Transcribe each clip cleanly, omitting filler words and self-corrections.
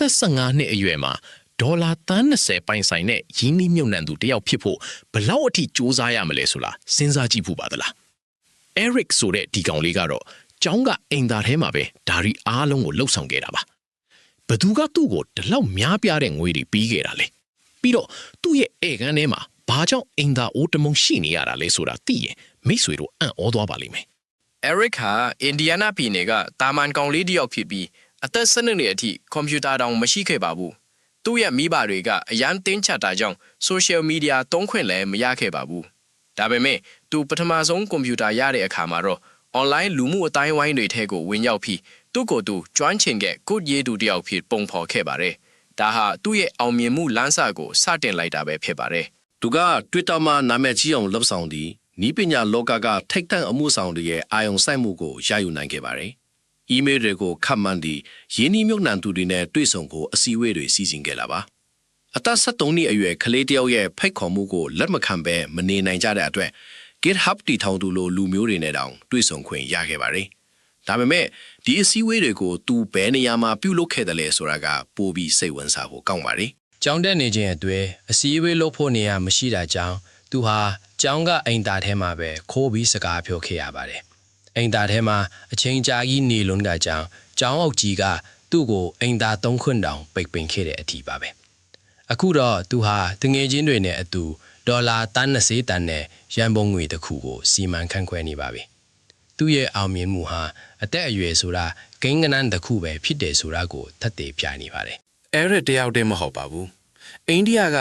သက်15နှစ်အရွယ်မှာဒေါ်လာ30ပိုင်ဆိုင်တဲ့ရင်းနှီးမြှုပ်နှံသူတယောက်ဖြစ်ဖို့ဘလောက်အထိစူးစမ်းရမလဲဆိုလားစဉ်းစားကြည့်ဖို့ပါသလား Eric ဆိုတဲ့ဒီကောင်လေးကတော့ကျောင်းကအိမ်သားထဲမှာပဲဒါရီအားလုံးကိုလှုပ်ဆောင်ခဲ့တာပါဘသူကသူ့ကိုဒီလောက်များပြားတဲ့ငွေတွေပေးခဲ့တာလဲပြီးတော့သူ့ရဲ့ဧကန်ထဲမှာဘာကြောင့်အိမ်သားအိုးတမုံရှိနေရတာလဲဆိုတာသိရင်မိတ်ဆွေတို့အံ့ဩသွားပါလိမ့်မယ် Eric ဟာအင်ဒီယားနားပြည်နယ်ကတာမန်ကောင်လေးတစ်ယောက်ဖြစ်ပြီးအသက်12နှစ်အထိကွန်ပျူတာတောင်မရှိခဲ့ပါဘူးသူ့ရဲ့မိဘတွေကအရန်တင်းချတာကြောင့် social media သုံးခွင့်လည်းမရခဲ့ပါဘူးဒါပေမဲ့သူပထမဆုံးကွန်ပျူတာရတဲ့အခါမှာတော့ online လူမှုအတိုင်းဝိုင်းတွေထဲကိုဝင်ရောက်ပြီးသူ့ကိုယ်သူကျွမ်းကျင်တဲ့ကုရေးသူတစ်ယောက်ဖြစ်ပုံဖော်ခဲ့ပါတယ်ဒါဟာသူ့ရဲ့အောင်မြင်မှုလမ်းစာကိုစတင်လိုက်တာပဲဖြစ်ပါတယ် သူက Twitter မှာနာမည်ကြီးအောင်လှုပ်ဆောင်ပြီးနီးပညာလောကကထိတ်တန့်အမှုဆောင်တွေရဲ့အာရုံစိုက်မှုကိုရယူနိုင်ခဲ့ပါတယ်။ email တွေကိုခတ်မှန်းပြီးရင်းနှီးမြှုပ်နှံသူတွေနဲ့တွေ့ဆုံကိုအစည်းအဝေးတွေစီစဉ်ခဲ့တာပါ။အသက်73နှစ်အရွယ်ကလေးတယောက်ရဲ့ဖိတ်ခေါ်မှုကိုလက်မခံဘဲမနေနိုင်ကြတဲ့အတွက် GitHub တီထောင်သူလိုလူမျိုးတွေနဲ့တောင်တွေ့ဆုံခွင့်ရခဲ့ပါတယ်။ဒါပေမဲ့ဒီအစည်းအဝေးတွေကိုသူဘယ်နေရာမှာပြုလုပ်ခဲ့တယ်လဲဆိုတာကပိုပြီးစိတ်ဝင်စားဖို့ကောင်းပါတယ်။ ကျောင်းတက်နေခြင်းအတွင်းအစည်းအဝေးလုပ်ဖို့နေရာမရှိတာကြောင့်သူဟာကျောင်းကအိမ်သားထဲမှာပဲခိုးပြီးစကားပြောခဲ့ရပါတယ်။အိမ်သားထဲမှာအချိန်ကြာကြီးနေလွန်းတာကြောင့်ကျောင်းအုပ်ကြီးကသူ့ကိုအိမ်သား3ခွန်းတောင်ပိတ်ပင်ခဲ့တဲ့အထိပါပဲ။အခုတော့သူဟာတငယ်ချင်းတွေနဲ့အတူဒေါ်လာ30တန်နဲ့ရန်ပုံငွေတစ်ခုကိုစီမံခန့်ခွဲနေပါပြီ။သူ့ရဲ့အောင်မြင်မှုဟာအသက်အရွယ်ဆိုတာဂိမ်းကနန်းတစ်ခုပဲဖြစ်တယ်ဆိုတာကိုထပ်တည်ပြနေပါတယ်။ Eric တယောက်တည်းမဟုတ်ပါဘူးအိန္ဒိယက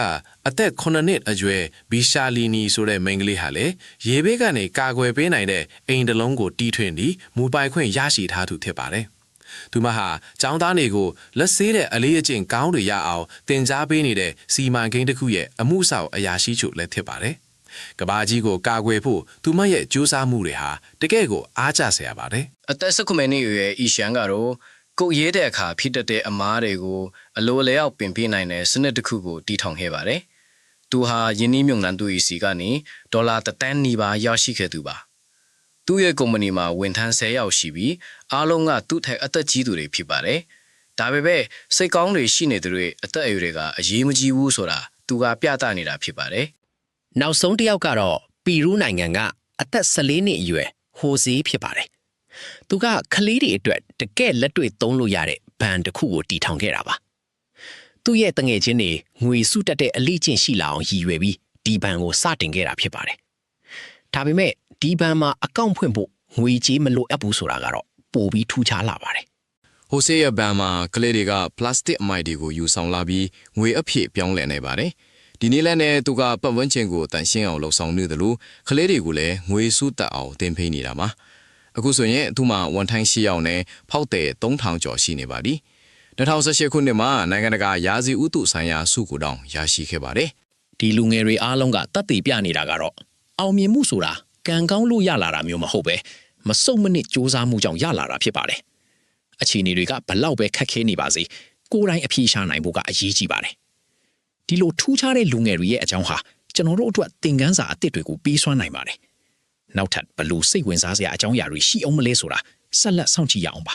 အသက်9နှစ်အရွယ်ဘီရှာလီနီဆိုတဲ့မိန်းကလေးဟာလေရေဘေးကနေကာကွယ်ပေးနိုင်တဲ့အိမ်တလုံးကိုတီးထွင်ပြီးမူပိုင်ခွင့်ရရှိထားသူဖြစ်ပါတယ်။သူမဟာကျောင်းသားတွေကိုလက်ဆေးတဲ့အလေးအကျင့်ကောင်းတွေရအောင်သင်ကြားပေးနေတဲ့စီမံကိန်းတစ်ခုရဲ့အမှုဆောင်အရာရှိချုပ်လည်းဖြစ်ပါတယ်။ကဘာကြီးကိုကာကွယ်ဖို့သူမရဲ့ကြိုးစားမှုတွေဟာတကယ့်ကိုအားကျစရာပါတယ်။ အသက်19နှစ်အရွယ်အီရှန်ကတော့ကုတ်ရေးတဲ့အခါဖြစ်တဲ့အမားတွေကိုအလိုလျောက်ပင်ပြနိုင်တဲ့စနစ်တစ်ခုကိုတည်ထောင်ခဲ့ပါတယ်။သူဟာယင်းနှီးမြှုပ်နှံသူ၏စီကနေဒေါ်လာ1 သန်းနီးပါးရရှိခဲ့သူပါ။သူ့ရဲ့ကုမ္ပဏီမှာဝန်ထမ်း10ယောက်ရှိပြီးအားလုံးကသူ့ထက်အသက်ကြီးသူတွေဖြစ်ပါတယ်။ဒါပေမဲ့စိတ်ကောင်းတွေရှိနေသူတွေအသက်အရွယ်တွေကအရေးမကြီးဘူးဆိုတာသူကပြသနေတာဖြစ်ပါတယ် နောက်ဆုံးတစ်ယောက်ကတော့ပီရူးနိုင်ငံကအသက်14နှစ်အရွယ်ဟိုဇေးဖြစ်ပါတယ်သူကကလေးတွေအတွက်တကယ့်လက်တွေ့သုံးလို့ရတဲ့ဘဏ်တစ်ခုကိုတည်ထောင်ခဲ့တာပါသူ့ရဲ့တငယ်ချင်းတွေငွေစုတက်တဲ့အလိကျင့်ရှိလာအောင်ရည်ရွယ်ပြီးဒီဘဏ်ကိုစတင်ခဲ့တာဖြစ်ပါတယ်ဒါပေမဲ့ဒီဘဏ်မှာအကောင့်ဖွင့်ဖို့ငွေကြေးမလိုအပ်ဘူးဆိုတာကတော့ပိုပြီးထူးခြားလာပါတယ် ဟိုဆေးရဲ့ဘဏ်မှာကလေးတွေကပလတ်စတစ်အမိုက်တွေကိုယူဆောင်လာပြီးငွေအဖြစ်ပြောင်းလဲနေပါတယ်ဒီနေ့လည်းနဲ့သူကပတ်ဝန်းကျင်ကိုတန်ရှင်းအောင်လှုပ်ဆောင်နေတယ်လို့ကလေးတွေကိုလည်းငွေစုတက်အောင်တင်ဖိနေတာပါအခုဆိုရင်သူ့မှာဝန်ထမ်း8ယောက်နဲ့ဖောက်တဲ့3000ကျော်ရှိနေပါပြီ2018ခုနှစ်မှာနိုင်ငံတကာရာဇီဥတုဆိုင်ရာဆုကိုတောင်ရရှိခဲ့ပါတယ်ဒီလူငယ်တွေအားလုံးကတတ်သိပြနေတာကတော့အောင်မြင်မှုဆိုတာကံကောင်းလို့ရလာတာမျိုးမဟုတ်ပဲမစုံမနစ်စူးစမ်းမှုကြောင့်ရလာတာဖြစ်ပါတယ်အခြေအနေတွေကဘလောက်ပဲခက်ခဲနေပါစေကိုယ်တိုင်အပြေရှာနိုင်ဖို့ကအရေးကြီးပါတယ်ဒီလိုထူးခြားတဲ့လူငယ်တွေရဲ့အကြောင်းဟာကျွန်တော်တို့အတွက်သင်ခန်းစာအသစ်တွေကိုပေးစွမ်းနိုင်ပါတယ်နောက်ထပ်ဘလို့စိတ်ဝင်စားစရာအကြောင်းအရာတွေရှိအောင်မလဲဆိုတာဆက်လက်စောင့်ကြည့်ရအောင်ပါ